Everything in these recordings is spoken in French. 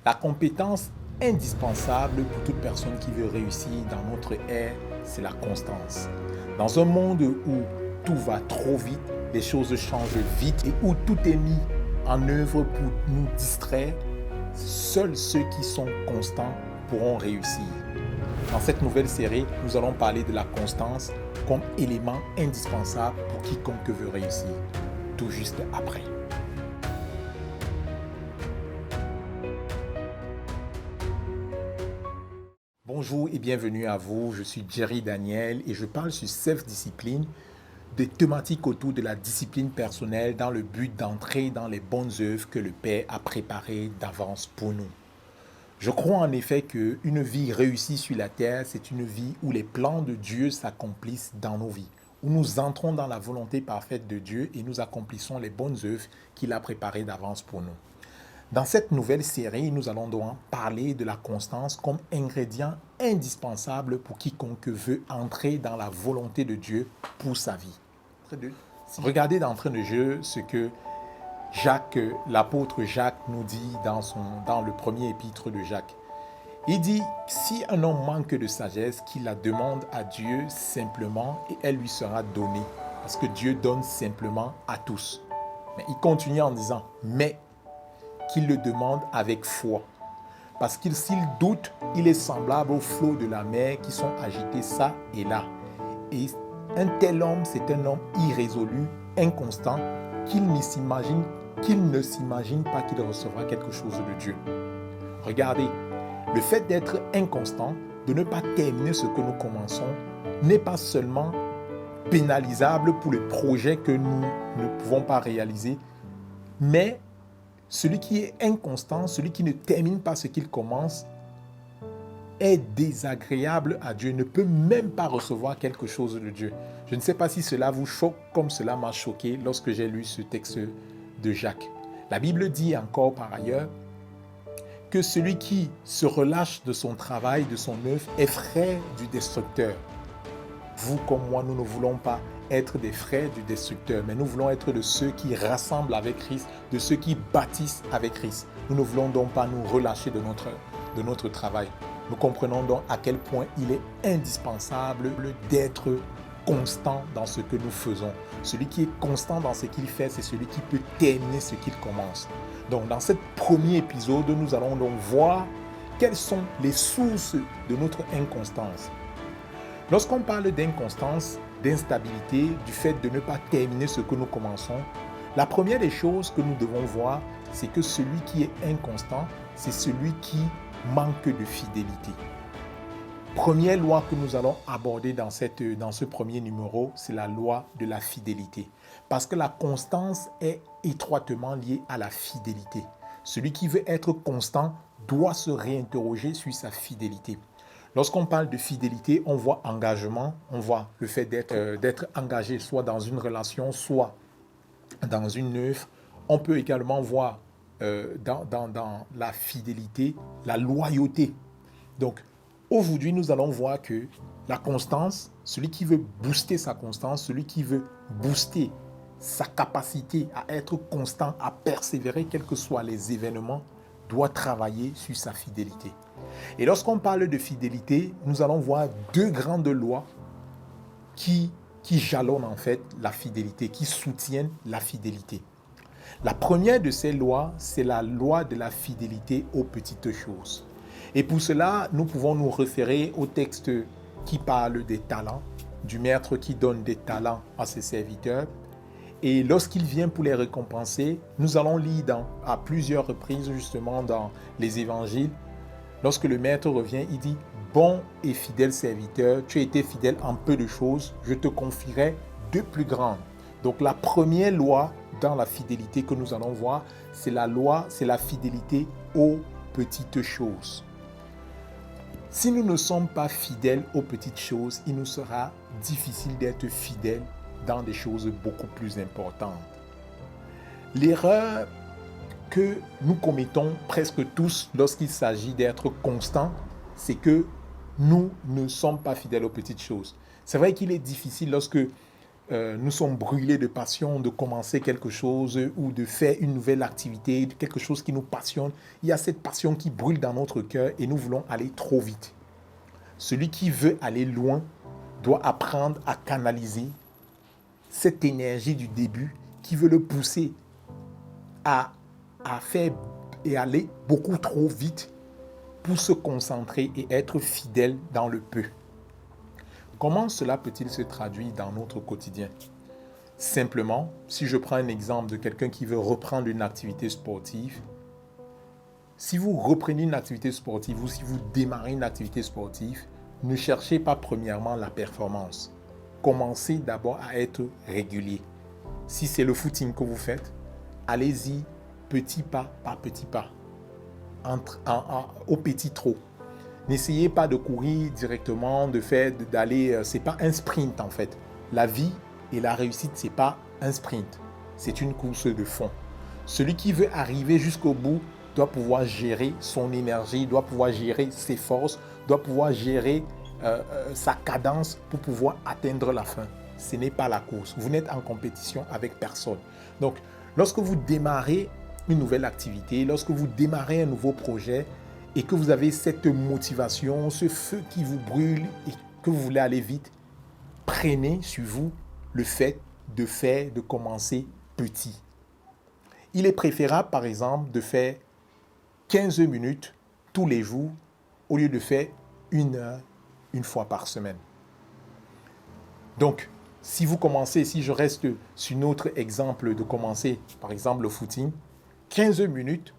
La compétence indispensable pour toute personne qui veut réussir dans notre ère, c'est la constance. Dans un monde où tout va trop vite, les choses changent vite et où tout est mis en œuvre pour nous distraire, seuls ceux qui sont constants pourront réussir. Dans cette nouvelle série, nous allons parler de la constance comme élément indispensable pour quiconque veut réussir. Tout juste après. Bonjour et bienvenue à vous, je suis Jerry Daniel et je parle sur self-discipline, des thématiques autour de la discipline personnelle dans le but d'entrer dans les bonnes œuvres que le Père a préparées d'avance pour nous. Je crois en effet qu'une vie réussie sur la terre, c'est une vie où les plans de Dieu s'accomplissent dans nos vies, où nous entrons dans la volonté parfaite de Dieu et nous accomplissons les bonnes œuvres qu'il a préparées d'avance pour nous. Dans cette nouvelle série, nous allons donc parler de la constance comme ingrédient indispensable pour quiconque veut entrer dans la volonté de Dieu pour sa vie. Regardez d'entrée de jeu ce que l'apôtre Jacques nous dit dans le premier épître de Jacques. Il dit, si un homme manque de sagesse, qu'il la demande à Dieu simplement et elle lui sera donnée. Parce que Dieu donne simplement à tous. Mais il continue en disant, mais qu'il le demande avec foi. Parce qu'il s'il doute, il est semblable aux flots de la mer qui sont agités ça et là. Et un tel homme, c'est un homme irrésolu, inconstant, qu'il ne s'imagine pas qu'il recevra quelque chose de Dieu. Regardez, le fait d'être inconstant, de ne pas terminer ce que nous commençons, n'est pas seulement pénalisable pour les projets que nous ne pouvons pas réaliser, mais celui qui est inconstant, celui qui ne termine pas ce qu'il commence, est désagréable à Dieu, ne peut même pas recevoir quelque chose de Dieu. Je ne sais pas si cela vous choque comme cela m'a choqué lorsque j'ai lu ce texte de Jacques. La Bible dit encore par ailleurs que celui qui se relâche de son travail, de son œuvre, est frère du destructeur. Vous comme moi, nous ne voulons pas être des frères du destructeur, mais nous voulons être de ceux qui rassemblent avec Christ, de ceux qui bâtissent avec Christ. Nous ne voulons donc pas nous relâcher de notre travail. Nous comprenons donc à quel point il est indispensable d'être constant dans ce que nous faisons. Celui qui est constant dans ce qu'il fait, c'est celui qui peut terminer ce qu'il commence. Donc dans ce premier épisode, nous allons donc voir quelles sont les sources de notre inconstance. Lorsqu'on parle d'inconstance, d'instabilité, du fait de ne pas terminer ce que nous commençons, la première des choses que nous devons voir, c'est que celui qui est inconstant, c'est celui qui manque de fidélité. Première loi que nous allons aborder dans ce premier numéro, c'est la loi de la fidélité. Parce que la constance est étroitement liée à la fidélité. Celui qui veut être constant doit se réinterroger sur sa fidélité. Lorsqu'on parle de fidélité, on voit engagement, on voit le fait d'être engagé soit dans une relation, soit dans une œuvre. On peut également voir dans la fidélité, la loyauté. Donc, aujourd'hui, nous allons voir que la constance, celui qui veut booster sa constance, celui qui veut booster sa capacité à être constant, à persévérer, quels que soient les événements, doit travailler sur sa fidélité. Et lorsqu'on parle de fidélité, nous allons voir deux grandes lois qui jalonnent en fait la fidélité, qui soutiennent la fidélité. La première de ces lois, c'est la loi de la fidélité aux petites choses. Et pour cela, nous pouvons nous référer au texte qui parle des talents, du maître qui donne des talents à ses serviteurs. Et lorsqu'il vient pour les récompenser, nous allons lire à plusieurs reprises justement dans les évangiles. Lorsque le maître revient, il dit « Bon et fidèle serviteur, tu as été fidèle en peu de choses, je te confierai de plus grandes. » Donc la première loi dans la fidélité que nous allons voir, c'est la fidélité aux petites choses. Si nous ne sommes pas fidèles aux petites choses, il nous sera difficile d'être fidèles dans des choses beaucoup plus importantes. L'erreur que nous commettons presque tous lorsqu'il s'agit d'être constants, c'est que nous ne sommes pas fidèles aux petites choses. C'est vrai qu'il est difficile lorsque nous sommes brûlés de passion de commencer quelque chose ou de faire une nouvelle activité, quelque chose qui nous passionne, il y a cette passion qui brûle dans notre cœur et nous voulons aller trop vite. Celui qui veut aller loin doit apprendre à canaliser cette énergie du début qui veut le pousser à faire et aller beaucoup trop vite pour se concentrer et être fidèle dans le peu. Comment cela peut-il se traduire dans notre quotidien? Simplement, si je prends un exemple de quelqu'un qui veut reprendre une activité sportive, si vous reprenez une activité sportive ou si vous démarrez une activité sportive, ne cherchez pas premièrement la performance. Commencez d'abord à être régulier. Si c'est le footing que vous faites, allez-y petit pas par petit pas, au petit trot. N'essayez pas de courir directement, d'aller. C'est pas un sprint en fait. La vie et la réussite, c'est pas un sprint. C'est une course de fond. Celui qui veut arriver jusqu'au bout doit pouvoir gérer son énergie, doit pouvoir gérer ses forces, doit pouvoir gérer sa cadence pour pouvoir atteindre la fin. Ce n'est pas la course. Vous n'êtes en compétition avec personne. Donc, lorsque vous démarrez une nouvelle activité, lorsque vous démarrez un nouveau projet et que vous avez cette motivation, ce feu qui vous brûle et que vous voulez aller vite, prenez sur vous le fait de commencer petit. Il est préférable, par exemple, de faire 15 minutes tous les jours au lieu de faire 1 heure une fois par semaine. Donc, si vous commencez, si je reste sur notre exemple de commencer, par exemple le footing, 15 minutes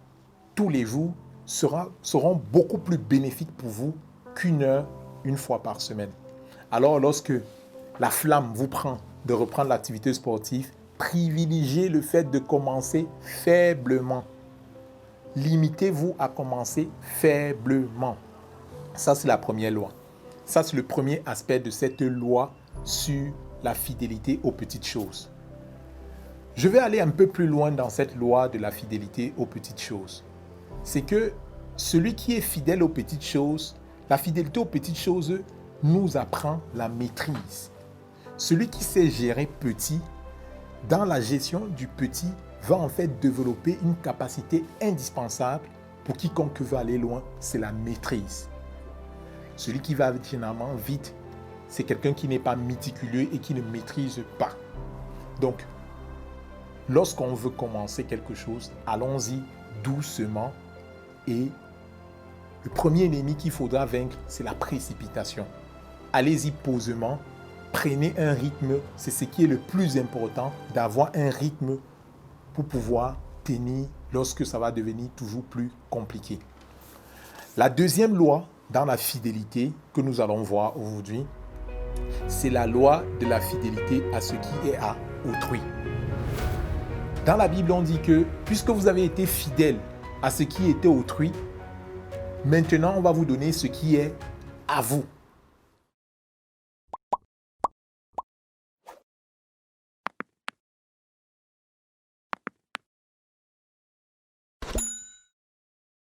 tous les jours seront beaucoup plus bénéfiques pour vous qu'1 heure une fois par semaine. Alors, lorsque la flamme vous prend de reprendre l'activité sportive, privilégiez le fait de commencer faiblement. Limitez-vous à commencer faiblement. Ça, c'est la première loi. Ça, c'est le premier aspect de cette loi sur la fidélité aux petites choses. Je vais aller un peu plus loin dans cette loi de la fidélité aux petites choses. C'est que celui qui est fidèle aux petites choses, la fidélité aux petites choses nous apprend la maîtrise. Celui qui sait gérer petit, dans la gestion du petit, va en fait développer une capacité indispensable pour quiconque veut aller loin, c'est la maîtrise. Celui qui va généralement vite, c'est quelqu'un qui n'est pas méticuleux et qui ne maîtrise pas. Donc, lorsqu'on veut commencer quelque chose, allons-y doucement et le premier ennemi qu'il faudra vaincre, c'est la précipitation. Allez-y posément, prenez un rythme, c'est ce qui est le plus important, d'avoir un rythme pour pouvoir tenir lorsque ça va devenir toujours plus compliqué. La deuxième loi dans la fidélité que nous allons voir aujourd'hui, c'est la loi de la fidélité à ce qui est à autrui. Dans la Bible, on dit que puisque vous avez été fidèle à ce qui était autrui, maintenant on va vous donner ce qui est à vous.